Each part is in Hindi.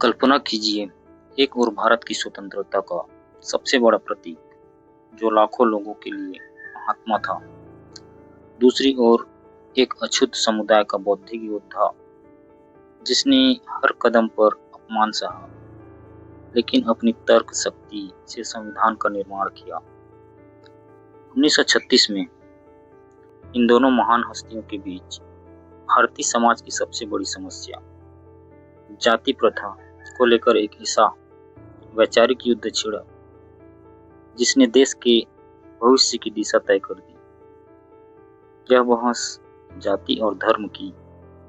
कल्पना कीजिए, एक ओर भारत की स्वतंत्रता का सबसे बड़ा प्रतीक जो लाखों लोगों के लिए महात्मा था, दूसरी ओर एक अछूत समुदाय का बौद्धिक योद्धा जिसने हर कदम पर अपमान सहा, लेकिन अपनी तर्क शक्ति से संविधान का निर्माण किया। 1936 में इन दोनों महान हस्तियों के बीच भारतीय समाज की सबसे बड़ी समस्या जाति प्रथा को लेकर एक ऐसा वैचारिक युद्ध छिड़ा जिसने देश के भविष्य की दिशा तय कर दी। यह बहस जाति और धर्म की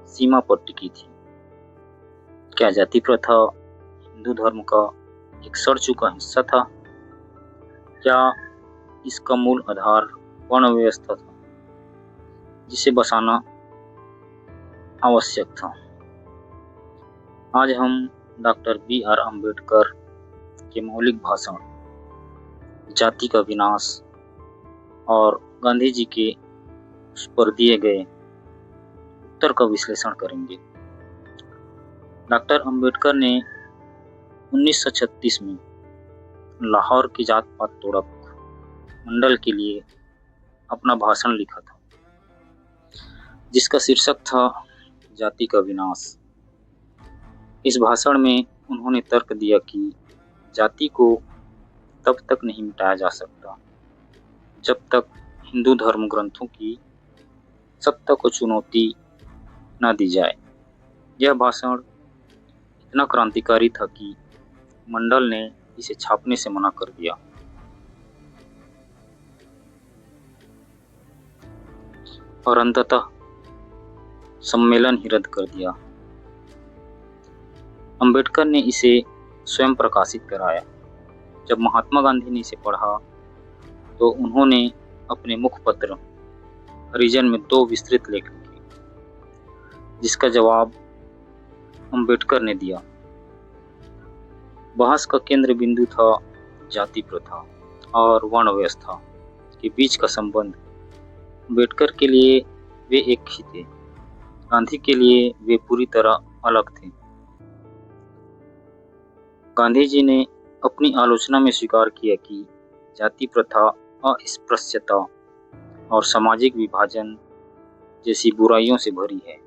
सीमा पर टिकी थी। क्या जाति प्रथा हिंदू धर्म का एक सड़ चुका हिस्सा था, या इसका मूल आधार वर्ण व्यवस्था था जिसे बसाना आवश्यक था? आज हम डॉक्टर बी.आर. अम्बेडकर के मौलिक भाषण जाति का विनाश और गांधी जी के उस पर दिए गए उत्तर का विश्लेषण करेंगे। डॉक्टर अम्बेडकर ने 1936 में लाहौर की जात पात तोड़क मंडल के लिए अपना भाषण लिखा था, जिसका शीर्षक था जाति का विनाश। इस भाषण में उन्होंने तर्क दिया कि जाति को तब तक नहीं मिटाया जा सकता जब तक हिंदू धर्म ग्रंथों की सत्ता को चुनौती न दी जाए। यह भाषण इतना क्रांतिकारी था कि मंडल ने इसे छापने से मना कर दिया और अंततः सम्मेलन ही रद्द कर दिया। अंबेडकर ने इसे स्वयं प्रकाशित कराया। जब महात्मा गांधी ने इसे पढ़ा तो उन्होंने अपने मुखपत्र हरिजन में 2 विस्तृत लेख लिखे, जिसका जवाब अंबेडकर ने दिया। बहस का केंद्र बिंदु था जाति प्रथा और वर्ण व्यवस्था के बीच का संबंध। अंबेडकर के लिए वे एक ही थे, गांधी के लिए वे पूरी तरह अलग थे। गांधी जी ने अपनी आलोचना में स्वीकार किया कि जाति प्रथा अस्पृश्यता और सामाजिक विभाजन जैसी बुराइयों से भरी है,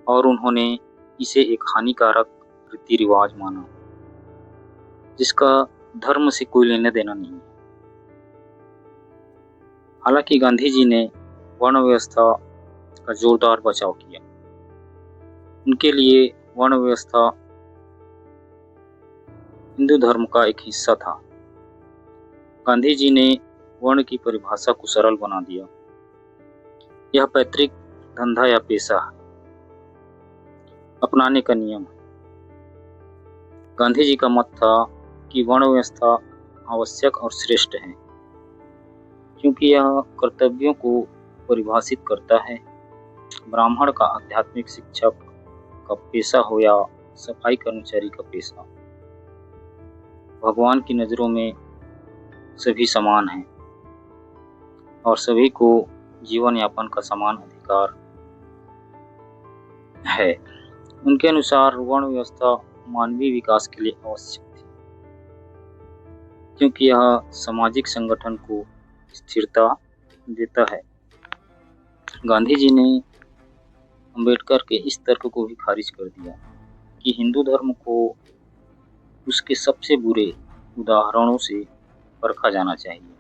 और उन्होंने इसे एक हानिकारक रीति रिवाज माना जिसका धर्म से कोई लेना देना नहीं है। हालांकि गांधी जी ने वर्ण व्यवस्था का जोरदार बचाव किया। उनके लिए वर्ण व्यवस्था हिंदू धर्म का एक हिस्सा था। गांधी जी ने वर्ण की परिभाषा को सरल बना दिया। यह पैतृक धंधा या पेशा अपनाने का नियम है। गांधी जी का मत था कि वर्ण व्यवस्था आवश्यक और श्रेष्ठ है, क्योंकि यह कर्तव्यों को परिभाषित करता है। ब्राह्मण का आध्यात्मिक शिक्षक का पेशा हो या सफाई कर्मचारी का पेशा, भगवान की नज़रों में सभी समान हैं और सभी को जीवन यापन का समान अधिकार है। उनके अनुसार वर्ण व्यवस्था मानवीय विकास के लिए आवश्यक थी, क्योंकि यह सामाजिक संगठन को स्थिरता देता है। गांधी जी ने अंबेडकर के इस तर्क को भी खारिज कर दिया कि हिंदू धर्म को उसके सबसे बुरे उदाहरणों से परखा जाना चाहिए।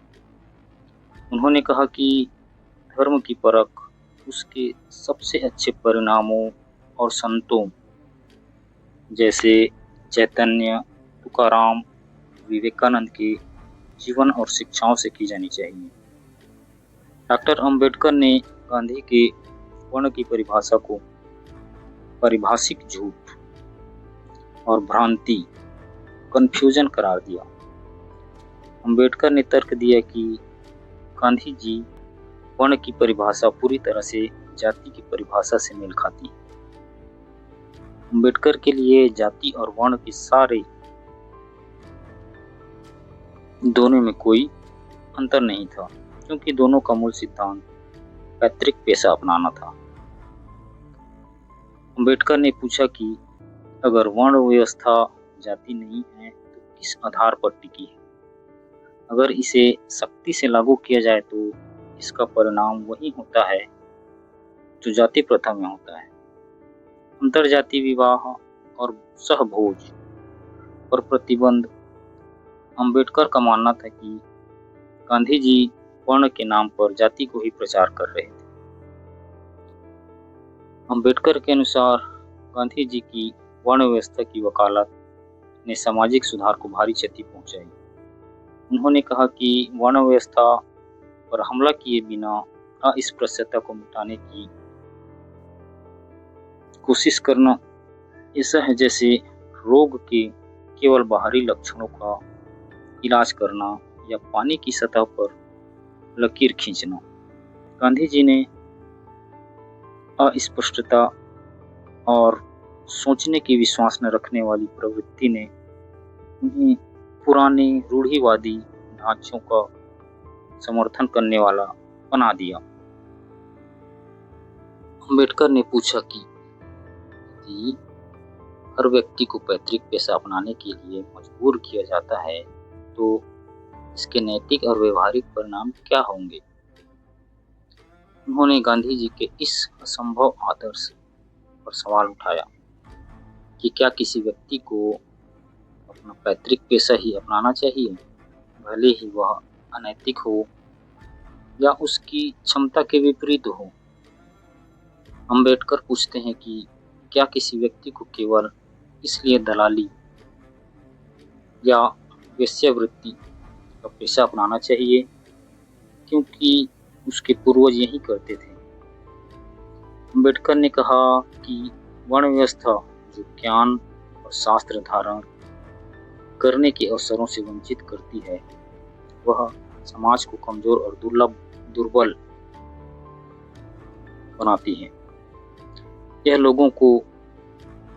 उन्होंने कहा कि धर्म की परख उसके सबसे अच्छे परिणामों और संतों जैसे चैतन्य, तुकाराम, विवेकानंद के जीवन और शिक्षाओं से की जानी चाहिए। डॉक्टर अम्बेडकर ने गांधी के वर्ण की परिभाषा को पारिभाषिक झूठ और भ्रांति, कन्फ्यूजन करार दिया। अंबेडकर ने तर्क दिया कि गांधी जी वर्ण की परिभाषा पूरी तरह से जाति की परिभाषा से मेल खाती है। अंबेडकर के लिए जाति और वर्ण के सारे दोनों में कोई अंतर नहीं था, क्योंकि दोनों का मूल सिद्धांत पैतृक पेशा अपनाना था। अंबेडकर ने पूछा कि अगर वर्ण व्यवस्था जाति नहीं है तो किस आधार पर टिकी है? अगर इसे सख्ती से लागू किया जाए तो इसका परिणाम वही होता है जो जाति प्रथा में होता है। अंतरजातीय विवाह और सहभोज पर प्रतिबंध। अंबेडकर का मानना था कि गांधी जी वर्ण के नाम पर जाति को ही प्रचार कर रहे थे। अंबेडकर के अनुसार गांधी जी की वर्ण व्यवस्था की वकालत ने सामाजिक सुधार को भारी क्षति पहुंचाई। उन्होंने कहा कि वर्ण व्यवस्था पर हमला किए बिना अस्पृश्यता को मिटाने की कोशिश करना ऐसा है जैसे रोग के केवल बाहरी लक्षणों का इलाज करना या पानी की सतह पर लकीर खींचना। गांधी जी ने अस्पष्टता और सोचने की विश्वास न रखने वाली प्रवृत्ति ने उन्हें पुराने रूढ़िवादी ढांचों का समर्थन करने वाला बना दिया। अंबेडकर ने पूछा कि यदि हर व्यक्ति को पैतृक पेशा अपनाने के लिए मजबूर किया जाता है तो इसके नैतिक और व्यवहारिक परिणाम क्या होंगे? उन्होंने गांधी जी के इस असंभव आदर्श पर सवाल उठाया कि क्या किसी व्यक्ति को अपना पैतृक पेशा ही अपनाना चाहिए, भले ही वह अनैतिक हो या उसकी क्षमता के विपरीत हो। अंबेडकर पूछते हैं कि क्या किसी व्यक्ति को केवल इसलिए दलाली या वेश्यावृत्ति का पेशा अपनाना चाहिए क्योंकि उसके पूर्वज यही करते थे। अंबेडकर ने कहा कि वर्ण व्यवस्था जो ज्ञान और शास्त्र धारण करने के अवसरों से वंचित करती है वह समाज को कमजोर और दुर्बल बनाती है। यह लोगों को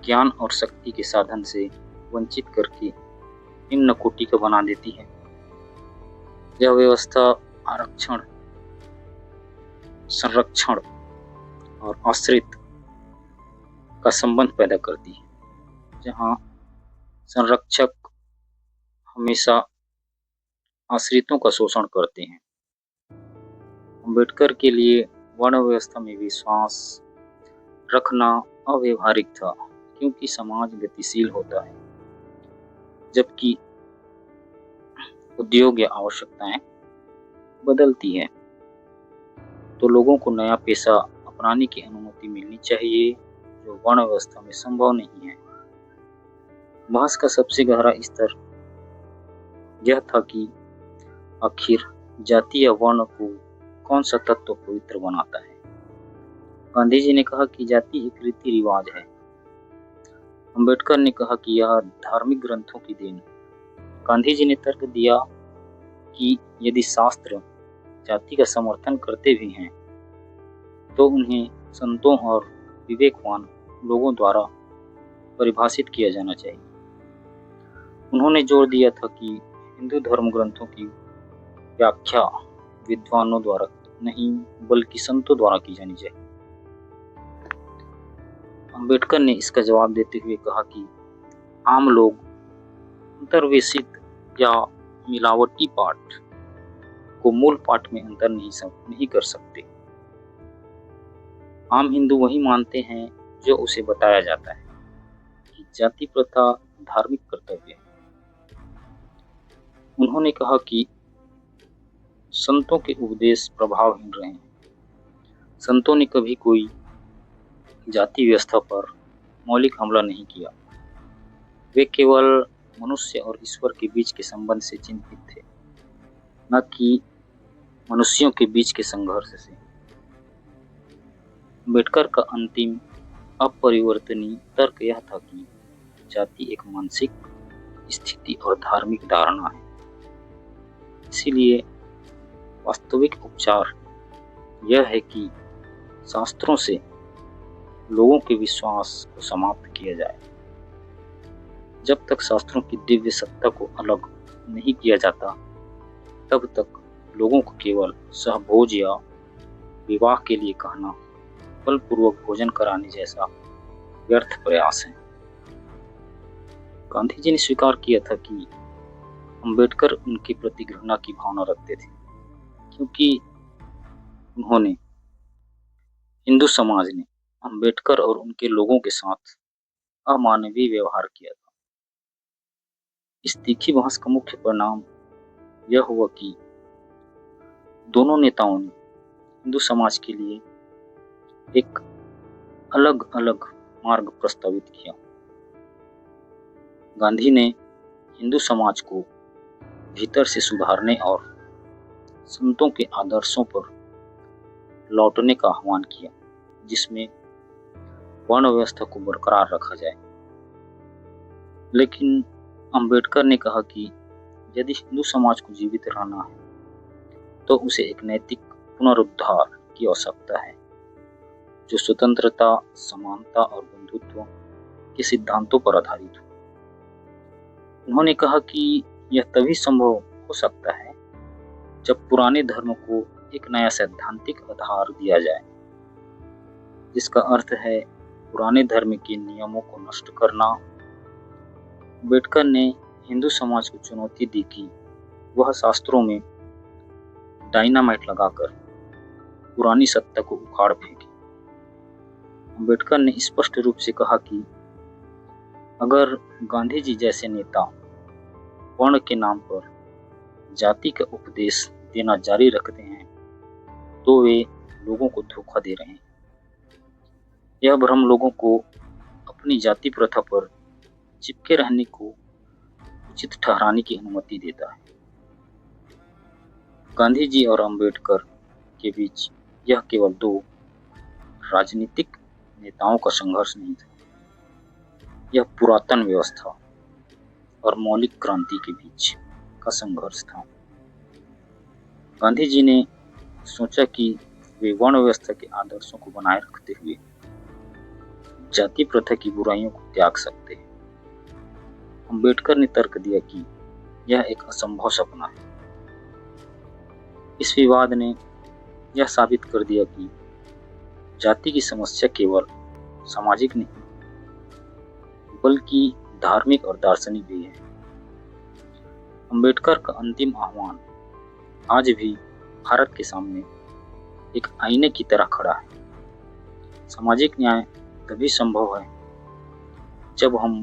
ज्ञान और शक्ति के साधन से वंचित करके निम्न कोटि का बना देती है। यह व्यवस्था आरक्षण, संरक्षण और आश्रित का संबंध पैदा करती है, जहां संरक्षक हमेशा आश्रितों का शोषण करते हैं। अंबेडकर के लिए वर्ण व्यवस्था में विश्वास रखना अव्यावहारिक था क्योंकि समाज गतिशील होता है, जबकि उद्योग या आवश्यकताएं बदलती हैं। तो लोगों को नया पेशा अपनाने की अनुमति मिलनी चाहिए जो वर्ण व्यवस्था में संभव नहीं है। बहस का सबसे गहरा स्तर यह था कि आखिर जाति या वर्ण को कौन सा तत्व पवित्र बनाता है। गांधी जी ने कहा कि जाति एक रीति रिवाज है। अंबेडकर ने कहा कि यह धार्मिक ग्रंथों की देन है। गांधी जी ने तर्क दिया कि यदि शास्त्र जाति का समर्थन करते भी हैं तो उन्हें संतों और विवेकवान लोगों द्वारा परिभाषित किया जाना चाहिए। उन्होंने जोर दिया था कि हिंदू धर्म ग्रंथों की व्याख्या विद्वानों द्वारा नहीं बल्कि संतों द्वारा की जानी चाहिए। अंबेडकर ने इसका जवाब देते हुए कहा कि आम लोग अंतर्वेशित या मिलावटी पाठ को मूल पाठ में अंतर नहीं कर सकते। आम हिंदू वही मानते हैं जो उसे बताया जाता है कि जाति प्रथा धार्मिक कर्तव्य है। उन्होंने कहा कि संतों के उपदेश प्रभावहीन रहे हैं। संतों ने कभी कोई जाति व्यवस्था पर मौलिक हमला नहीं किया। वे केवल मनुष्य और ईश्वर के बीच के संबंध से चिंतित थे, न कि मनुष्यों के बीच के संघर्ष से। अंबेडकर का अंतिम अपरिवर्तनीय तर्क यह था कि जाति एक मानसिक स्थिति और धार्मिक धारणा है। इसीलिए वास्तविक उपचार यह है कि शास्त्रों से लोगों के विश्वास को समाप्त किया जाए। जब तक शास्त्रों की दिव्य सत्ता को अलग नहीं किया जाता तब तक लोगों को केवल सहभोज या विवाह के लिए कहना बलपूर्वक भोजन कराने जैसा व्यर्थ प्रयास है। गांधी जी ने स्वीकार किया था कि अंबेडकर उनके प्रति घृणा की भावना रखते थे, क्योंकि उन्होंने हिंदू समाज ने अंबेडकर और उनके लोगों के साथ अमानवीय व्यवहार किया था। इस तीखी बहस का मुख्य परिणाम यह हुआ कि दोनों नेताओं ने हिंदू समाज के लिए एक अलग अलग मार्ग प्रस्तावित किया। गांधी ने हिंदू समाज को भीतर से सुधारने और संतों के आदर्शों पर लौटने का आह्वान किया, जिसमें वर्ण व्यवस्था को बरकरार रखा जाए। लेकिन अंबेडकर ने कहा कि यदि हिंदू समाज को जीवित रहना है तो उसे एक नैतिक पुनरुद्धार की आवश्यकता है, जो स्वतंत्रता, समानता और बंधुत्व के सिद्धांतों पर आधारित हो। उन्होंने कहा कि यह तभी संभव हो सकता है जब पुराने धर्म को एक नया सैद्धांतिक आधार दिया जाए, जिसका अर्थ है पुराने धर्म के नियमों को नष्ट करना। अंबेडकर ने हिंदू समाज को चुनौती दी कि वह शास्त्रों में डायनामाइट लगाकर पुरानी सत्ता को उखाड़ फेंके। अंबेडकर ने स्पष्ट रूप से कहा कि अगर गांधी जी जैसे नेता वर्ण के नाम पर जाति का उपदेश देना जारी रखते हैं तो वे लोगों को धोखा दे रहे हैं। यह भ्रम लोगों को अपनी जाति प्रथा पर चिपके रहने को उचित ठहराने की अनुमति देता है। गांधी जी और अंबेडकर के बीच यह केवल दो राजनीतिक नेताओं का संघर्ष नहीं था, यह पुरातन व्यवस्था और मौलिक क्रांति के बीच का संघर्ष था। गांधी जी ने सोचा कि वे वर्ण व्यवस्था के आदर्शों को बनाए रखते हुए जाति प्रथा की बुराइयों को त्याग सकते हैं। अंबेडकर ने तर्क दिया कि यह एक असंभव सपना है। इस विवाद ने यह साबित कर दिया कि जाति की समस्या केवल सामाजिक नहीं बल्कि धार्मिक और दार्शनिक भी है। अंबेडकर का अंतिम आह्वान आज भी भारत के सामने एक आईने की तरह खड़ा है। सामाजिक न्याय तभी संभव है जब हम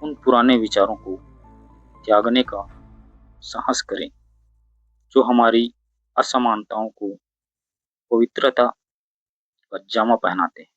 उन पुराने विचारों को त्यागने का साहस करें जो हमारी असमानताओं को पवित्रता का जामा पहनाते हैं।